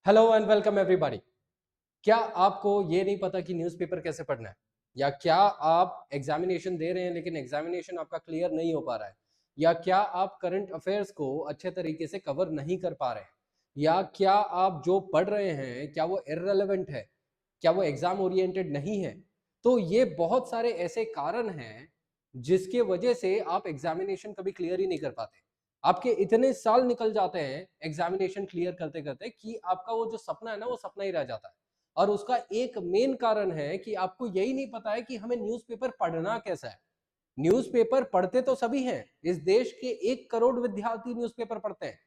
Hello and welcome everybody. क्या आपको ये नहीं पता कि न्यूज़पेपर कैसे पढ़ना है? या क्या आप एग्जामिनेशन दे रहे हैं लेकिन एग्जामिनेशन आपका क्लियर नहीं हो पा रहा है? या क्या आप करंट अफेयर्स को अच्छे तरीके से कवर नहीं कर पा रहे हैं? या क्या आप जो पढ़ रहे हैं क्या वो इररिलेवेंट है? क्या वो एग्जाम ओरिएंटेड नहीं है? तो ये बहुत सारे ऐसे कारण हैं जिसके वजह से आप एग्जामिनेशन कभी क्लियर ही नहीं कर पाते। आपके इतने साल निकल जाते हैं एग्जामिनेशन क्लियर करते करते कि आपका वो जो सपना है ना वो सपना ही रह जाता है। और उसका एक मेन कारण है कि आपको यही नहीं पता है कि हमें न्यूज़पेपर पढ़ना कैसा है। न्यूज़पेपर पढ़ते तो सभी हैं, इस देश के 1 करोड़ विद्यार्थी न्यूज़पेपर पढ़ते हैं।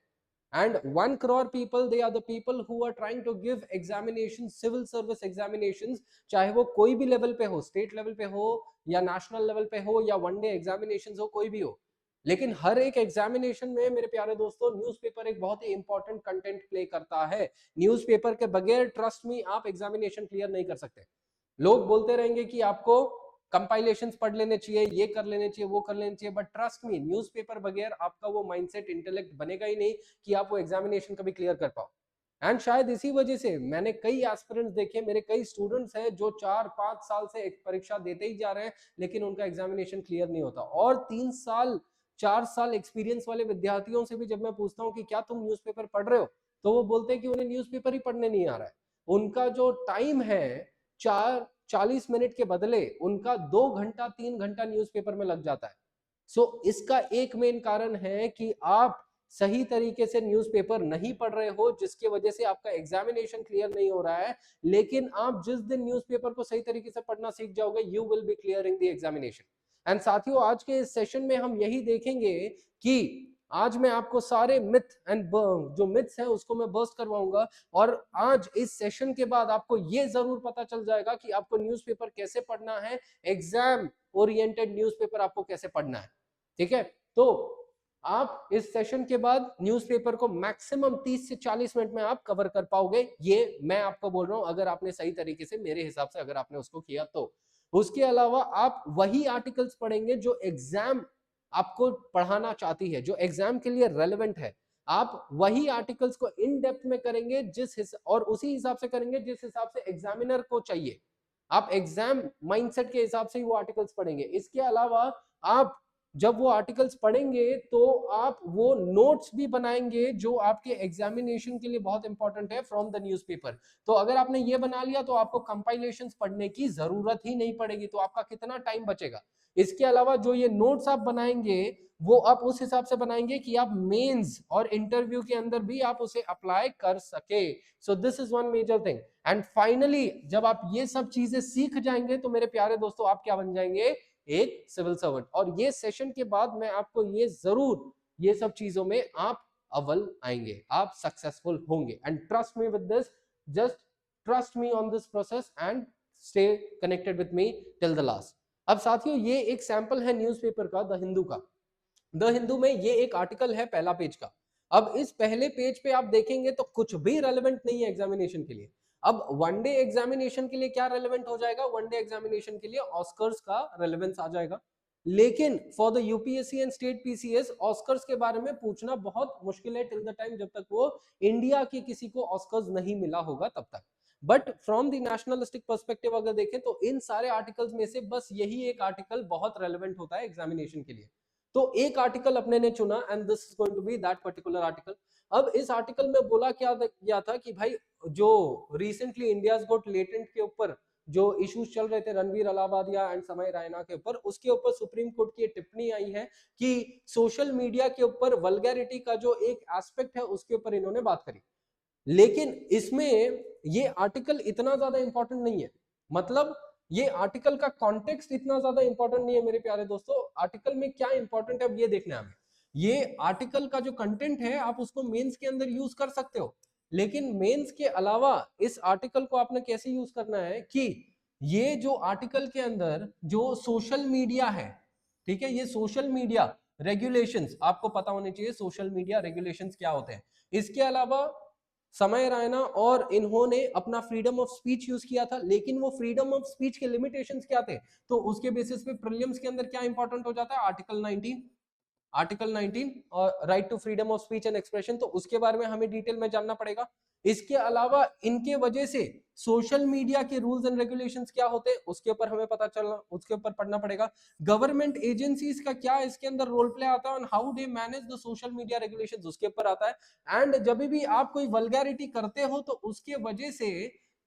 And 1 crore people, they are the people who are trying to give examinations, civil service examinations, चाहे वो कोई भी लेवल पे हो, स्टेट लेवल पे हो या नेशनल लेवल पे हो या वनडे एग्जामिनेशंस हो, कोई भी हो। लेकिन हर एक एग्जामिनेशन में मेरे प्यारे दोस्तों न्यूज़पेपर एक बहुत ही इंपॉर्टेंट कंटेंट प्ले करता है। न्यूज़पेपर के बगैर ट्रस्ट मी आप एग्जामिनेशन क्लियर नहीं कर सकते। लोग बोलते रहेंगे कि आपको कंपाइलेशंस पढ़ लेने चाहिए, ये कर लेने चाहिए, वो कर लेने चाहिए, बट ट्रस्ट मी न्यूज़पेपर बगैर आपका वो माइंडसेट इंटेलेक्ट बनेगा ही नहीं कि आप वो एग्जामिनेशन कभी क्लियर कर पाओ। एंड शायद इसी वजह से मैंने कई एस्पिरेंट्स देखे, मेरे कई स्टूडेंट्स हैं जो 4-5 साल से एक परीक्षा देते ही जा रहे हैं लेकिन उनका एग्जामिनेशन क्लियर नहीं होता। और 3 साल 4 साल एक्सपीरियंस वाले विद्यार्थियों से भी जब मैं पूछता हूँ कि क्या तुम न्यूज़पेपर पढ़ रहे हो, तो वो बोलते हैं कि उन्हें न्यूज़पेपर ही पढ़ने नहीं आ रहा है। उनका जो टाइम है 40 मिनट के बदले उनका 2 घंटा 3 घंटा न्यूज़पेपर में लग जाता है। सो इसका एक मेन कारण है कि आप सही तरीके से न्यूज़पेपर नहीं पढ़ रहे हो, जिसकी वजह से आपका एग्जामिनेशन क्लियर नहीं हो रहा है। लेकिन आप जिस दिन न्यूज़पेपर को सही तरीके से पढ़ना सीख जाओगे, you will be clearing the examination. And साथियों, आज के इस सेशन में हम यही देखेंगे कि आज मैं आपको सारे मिथ एंड जो मिथ्स है उसको मैं बर्स्ट करवाऊंगा। और आज इस सेशन के बाद आपको ये जरूर पता चल जाएगा कि आपको न्यूज़पेपर कैसे पढ़ना है, एग्जाम ओरिएंटेड न्यूज़पेपर आपको कैसे पढ़ना है। ठीक है, तो आप इस सेशन के बाद न्यूज़पेपर को मैक्सिमम 30 से 40 मिनट में आप कवर कर पाओगे, ये मैं आपको बोल रहा हूं, अगर आपने सही तरीके से मेरे हिसाब से अगर आपने उसको किया तो। उसके अलावा आप वही आर्टिकल्स पढ़ेंगे जो एग्जाम आपको पढ़ाना चाहती है, जो एग्जाम के लिए रेलेवेंट है। आप वही आर्टिकल्स को इन डेप्थ में करेंगे और उसी हिसाब से करेंगे जिस हिसाब से एग्जामिनर को चाहिए। आप एग्जाम माइंडसेट के हिसाब से ही वो आर्टिकल्स पढ़ेंगे। इसके अलावा आप जब वो आर्टिकल्स पढ़ेंगे तो आप वो नोट्स भी बनाएंगे जो आपके एग्जामिनेशन के लिए बहुत इंपॉर्टेंट है फ्रॉम द न्यूज़पेपर। तो अगर आपने ये बना लिया तो आपको कंपाइलेशंस पढ़ने की जरूरत ही नहीं पड़ेगी, तो आपका कितना टाइम बचेगा। इसके अलावा जो ये नोट्स आप बनाएंगे वो आप उस हिसाब से बनाएंगे कि आप मेंस और इंटरव्यू के अंदर भी आप उसे अप्लाई कर सके। So this is one major thing. And finally जब आप ये सब चीजें सीख जाएंगे तो मेरे प्यारे दोस्तों आप क्या बन जाएंगे, एक सिविल सर्वेंट। और ये सेशन के बाद मैं आपको ये जरूर, ये सब चीजों में आप अव्वल आएंगे, आप सक्सेसफुल होंगे। And trust me with this, just trust me on this process and stay connected with me till the last. अब साथियों, ये एक सैंपल है न्यूज़पेपर का, द हिंदू का। द हिंदू में ये एक आर्टिकल है पहला पेज का। अब इस पहले पेज पे आप देखेंगे तो कुछ भी रेलेवेंट नहीं है एग्जामिनेशन के लिए। अब वनडे एग्जामिनेशन के लिए क्या रेलेवेंट हो जाएगा, वनडे एग्जामिनेशन के लिए ऑस्कर्स का रेलेवेंस आ जाएगा। लेकिन for the UPSC and state PCS Oscars के बारे में पूछना बहुत मुश्किल है टिल द टाइम जब तक वो इंडिया के किसी को ऑस्कर्स नहीं मिला होगा तब तक। But from the nationalistic perspective अगर देखें तो इन सारे आर्टिकल्स में से बस यही एक आर्टिकल बहुत रेलेवेंट होता है एग्जामिनेशन के लिए। तो एक आर्टिकल अपने ने चुना and this is going to be that particular article. अब इस आर्टिकल में बोला क्या गया था कि भाई जो रिसेंटली इंडिया गोट लेटेंट के ऊपर जो इश्यूज चल रहे थे रणवीर अलाहाबादिया एंड समय रैना के ऊपर, उसके ऊपर सुप्रीम कोर्ट की टिप्पणी आई है कि सोशल मीडिया के ऊपर वल्गैरिटी का जो एक एस्पेक्ट है उसके ऊपर इन्होंने बात करी। लेकिन इसमें ये आर्टिकल इतना ज्यादा इंपॉर्टेंट नहीं है, मतलब ये आर्टिकल का कॉन्टेक्स्ट इतना ज्यादा इंपॉर्टेंट नहीं है मेरे प्यारे दोस्तों। आर्टिकल में क्या इंपॉर्टेंट है अब ये देखना है हमें। ये आर्टिकल का जो कंटेंट है आप उसको मेंस के अंदर यूज कर सकते हो, लेकिन मेंस के अलावा इस आर्टिकल को आपने कैसे यूज करना है कि ये जो आर्टिकल के अंदर जो सोशल मीडिया है, ठीक है, ये सोशल मीडिया रेगुलेशंस आपको पता होने चाहिए, सोशल मीडिया रेगुलेशंस क्या होते हैं। इसके अलावा समय रैना और इन्होंने अपना फ्रीडम ऑफ स्पीच यूज किया था, लेकिन वो फ्रीडम ऑफ स्पीच के लिमिटेशंस क्या थे, तो उसके बेसिस पे प्रीलिम्स के अंदर क्या इंपॉर्टेंट हो जाता है, आर्टिकल 19, आर्टिकल 19 और right to freedom of speech and expression. तो उसके बारे में हमें डिटेल में जानना पड़ेगा। इसके अलावा इनके वजह से सोशल मीडिया के रूल्स एंड रेगुलेशंस क्या होते हैं उसके ऊपर हमें पता चलना, उसके ऊपर पढ़ना पड़ेगा। गवर्नमेंट एजेंसीज का क्या इसके अंदर रोल प्ले आता है, how they manage the social media regulations उसके ऊपर आता है। एंड जब भी आप कोई वल्गैरिटी करते हो तो उसके वजह से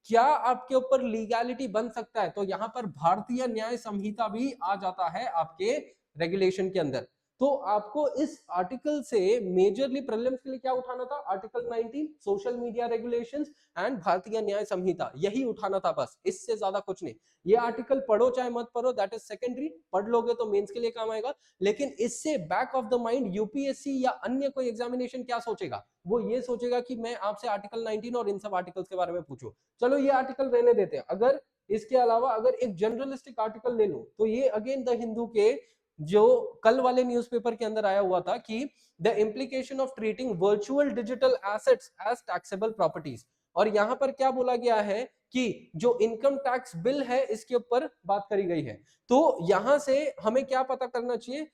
क्या आपके ऊपर लीगैलिटी बन सकता है, तो यहां पर भारतीय न्याय संहिता भी आ जाता है आपके रेगुलेशन के अंदर। तो आपको इस आर्टिकल से मेजरली प्रीलिम्स के लिए क्या उठाना था, article 19 social media regulations and भारतीय न्याय संहिता, यही उठाना था बस, इससे ज्यादा कुछ नहीं। ये आर्टिकल पढ़ो चाहे मत पढ़ो, दैट इज सेकेंडरी, पढ़ लोगे तो मेंस के लिए काम आएगा, लेकिन इससे back of the mind UPSC या अन्य कोई एग्जामिनेशन क्या सोचेगा, वो ये सोचेगा कि मैं आपसे आर्टिकल 19 और इन सब आर्टिकल्स के बारे में पूछूं। चलो ये आर्टिकल रहने देते हैं, अगर इसके अलावा अगर एक जनरलिस्टिक आर्टिकल ले लो तो ये अगेन द हिंदू के जो कल वाले न्यूज़पेपर के अंदर आया हुआ था कि the implication of treating virtual digital assets as taxable properties, और यहां पर क्या बोला गया है कि जो इनकम टैक्स बिल है इसके ऊपर बात करी गई है। तो यहां से हमें क्या पता करना चाहिए,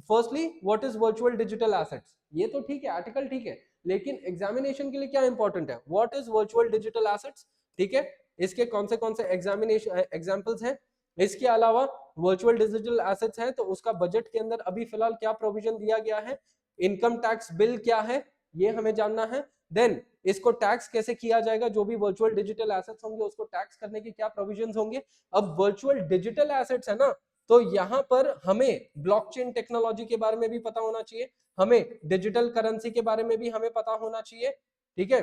firstly what is virtual digital assets, ये तो ठीक है आर्टिकल ठीक है, लेकिन एग्जामिनेशन के लिए क्या इंपॉर्टेंट है, what is virtual digital assets, ठीक है, इसके कौन से एग्जामिनेशन एग्जांपल्स हैं। इसके अलावा वर्चुअल डिजिटल एसेट्स है तो उसका बजट के अंदर अभी फिलहाल क्या प्रोविजन दिया गया है, इनकम टैक्स बिल क्या है ये हमें जानना है। देन इसको टैक्स कैसे किया जाएगा, जो भी वर्चुअल डिजिटल एसेट्स होंगे उसको टैक्स करने के क्या प्रोविजंस होंगे। अब वर्चुअल डिजिटल एसेट्स है ना, तो यहां पर हमें ब्लॉकचेन टेक्नोलॉजी के बारे में भी पता होना चाहिए, हमें डिजिटल करेंसी के बारे में भी हमें पता होना चाहिए, ठीक है।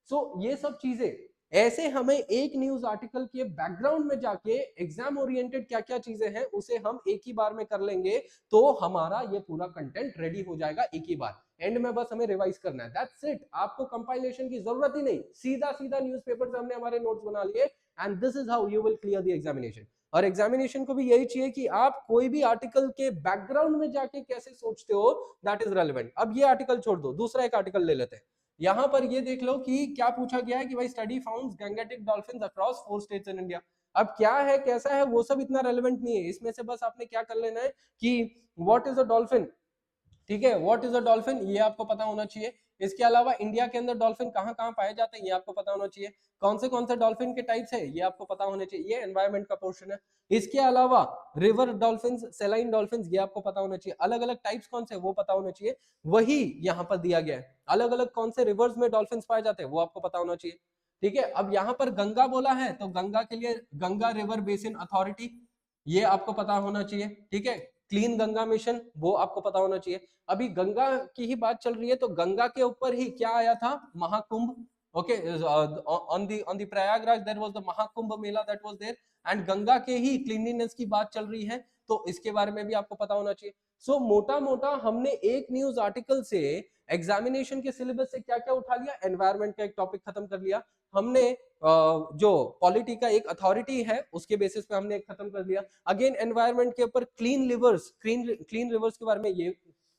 सो ये सब चीजें ऐसे हमें एक न्यूज आर्टिकल के बैकग्राउंड में जाके एग्जाम ओरिएंटेड क्या क्या चीजें हैं उसे हम एक ही बार में कर लेंगे, तो हमारा ये पूरा कंटेंट रेडी हो जाएगा एक ही बार, एंड में बस हमें रिवाइज करना है, दैट्स इट। आपको कंपाइलेशन की जरूरत ही नहीं, सीधा सीधा न्यूज़पेपर से हमने हमारे नोट्स बना लिए, and this is how you will clear the examination. और एग्जामिनेशन को भी यही चाहिए कि आप कोई भी आर्टिकल के बैकग्राउंड में जाके कैसे सोचते हो, दैट इज रेलिवेंट। अब ये आर्टिकल छोड़ दो, दूसरा एक आर्टिकल ले लेते हैं। यहां पर ये देख लो कि क्या पूछा गया है कि भाई study founts Gangetic dolphins across 4 states in India. अब क्या है कैसा है वो सब इतना रेलेवेंट नहीं है, इसमें से बस आपने क्या कर लेना है कि व्हाट इज अ डॉल्फिन, ठीक है, व्हाट इज अ डॉल्फिन ये आपको पता होना चाहिए। इसके अलावा इंडिया के अंदर डॉल्फिन कहाँ कहाँ पाए जाते हैं ये आपको पता होना चाहिए, कौन से डॉल्फिन के टाइप्स है ये आपको पता होने चाहिए, ये एनवायरमेंट का पोर्शन है। इसके अलावा रिवर डॉल्फिन्स, सेलाइन डॉल्फिन्स ये आपको पता होना चाहिए, अलग अलग टाइप्स कौन से वो पता होना चाहिए, वही यहाँ पर दिया गया है, अलग अलग कौन से रिवर्स में डॉल्फिन्स पाए जाते हैं वो आपको पता होना चाहिए, ठीक है। अब यहाँ पर गंगा बोला है तो गंगा के लिए गंगा रिवर बेसिन अथॉरिटी ये आपको पता होना चाहिए, ठीक है। क्लीन गंगा मिशन वो आपको पता होना चाहिए। अभी गंगा की ही बात चल रही है तो गंगा के ऊपर ही क्या आया था, Mahakumbh, okay, on the Prayagraj there was the Mahakumbh mela that was there, and Ganga के ही क्लीनलीनेस की बात चल रही है तो इसके बारे में भी आपको पता होना चाहिए। सो मोटा मोटा हमने एक न्यूज आर्टिकल से एग्जामिनेशन के सिलेबस से क्या क्या उठा लिया, एनवायरमेंट का एक टॉपिक खत्म कर लिया हमने, जो पॉलिटी का एक अथॉरिटी है उसके बेसिस पे हमने एक खत्म कर लिया, अगेन एनवायरमेंट के ऊपर क्लीन रिवर्स, क्लीन रिवर्स के बारे में ये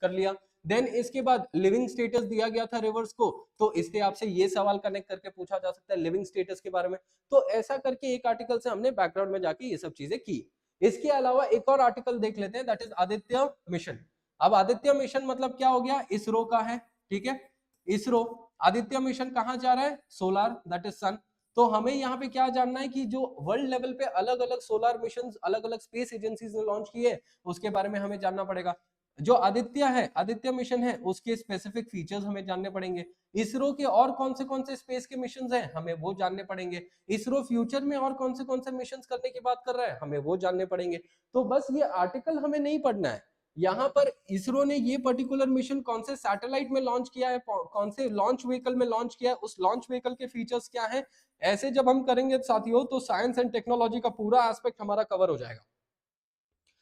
कर लिया। देन इसके बाद लिविंग स्टेटस दिया गया था रिवर्स को, तो इससे आपसे ये सवाल कनेक्ट करके पूछा जा सकता है लिविंग स्टेटस के बारे में। तो ऐसा करके एक आर्टिकल से हमने बैकग्राउंड में जाके ये सब चीजें की। इसके अलावा एक और आर्टिकल देख लेते हैं दैट इज आदित्य मिशन। अब आदित्य मिशन मतलब क्या हो गया, इसरो का है, ठीक है, इसरो आदित्य मिशन कहाँ जा रहा है, सोलार दैट इज सन। तो हमें यहाँ पे क्या जानना है कि जो वर्ल्ड लेवल पे अलग अलग सोलर मिशन अलग अलग स्पेस एजेंसीज ने लॉन्च किए उसके बारे में हमें जानना पड़ेगा। जो आदित्य है, आदित्य मिशन है उसके स्पेसिफिक फीचर्स हमें जानने पड़ेंगे। इसरो के और कौन से स्पेस के मिशन हैं हमें वो जानने पड़ेंगे। इसरो फ्यूचर में और कौन से मिशन करने की बात कर रहा है हमें वो जानने पड़ेंगे। तो बस ये आर्टिकल हमें नहीं पढ़ना है, यहाँ पर इसरो ने ये पर्टिकुलर मिशन कौन से सैटेलाइट में लॉन्च किया है, कौन से लॉन्च व्हीकल में लॉन्च किया है, उस लॉन्च व्हीकल के फीचर्स क्या है, ऐसे जब हम करेंगे साथियों तो साइंस एंड टेक्नोलॉजी का पूरा एस्पेक्ट हमारा कवर हो जाएगा।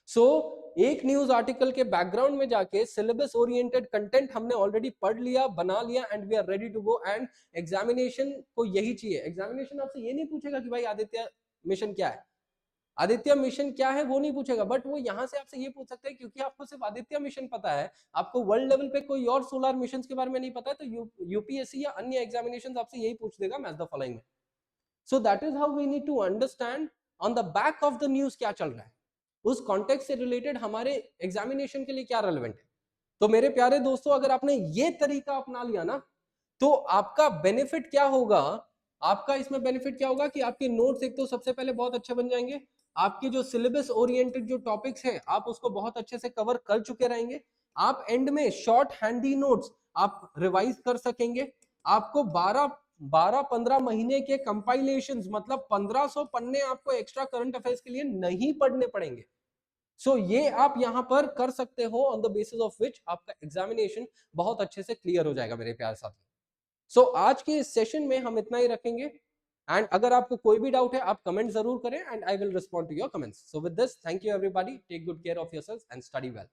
सो एक न्यूज आर्टिकल के बैकग्राउंड में जाके सिलेबस ओरिएंटेड कंटेंट हमने ऑलरेडी पढ़ लिया, बना लिया, and we are ready to go. And examination को यही चाहिए, एग्जामिनेशन आपसे ये नहीं पूछेगा कि भाई आदित्य मिशन क्या है, आदित्य मिशन क्या है वो नहीं पूछेगा, बट वो यहां से आपसे ये पूछ सकते हैं क्योंकि आपको सिर्फ आदित्य मिशन पता है, आपको वर्ल्ड लेवल पे कोई और सोलर मिशन के बारे में नहीं पता है, तो यूपीएससी या अन्य एग्जामिनेशन आपसे यही पूछ देगा मैच द फॉलोइंग में। So that is how we need to understand on the back of the news क्या चल रहा है, उस कॉन्टेक्स्ट से रिलेटेड हमारे एग्जामिनेशन के लिए क्या रेलेवेंट है। तो मेरे प्यारे दोस्तों अगर आपने ये तरीका अपना लिया ना तो आपका बेनिफिट क्या होगा, आपका इसमें बेनिफिट क्या होगा कि आपके नोट्स एक तो सबसे पहले बहुत अच्छे बन जाएंगे, आपके जो सिलेबस ओरिएंटेड जो टॉपिक्स हैं आप उसको बहुत अच्छे से कवर कर चुके रहेंगे, आप एंड में शॉर्ट हैंडी नोट्स आप रिवाइज कर सकेंगे, आपको 12-15 महीने के कंपाइलेशंस मतलब 1500 पन्ने आपको एक्स्ट्रा करंट अफेयर्स के लिए नहीं पढ़ने पड़ेंगे। सो ये आप यहां पर कर सकते हो on the basis of which आपका एग्जामिनेशन बहुत अच्छे से क्लियर हो जाएगा मेरे प्यारे साथी। सो आज के इस सेशन में हम इतना ही रखेंगे, एंड अगर आपको कोई भी डाउट है आप कमेंट जरूर करें and I will respond to your comments. So with this, thank you everybody, take good care of yourself and study well.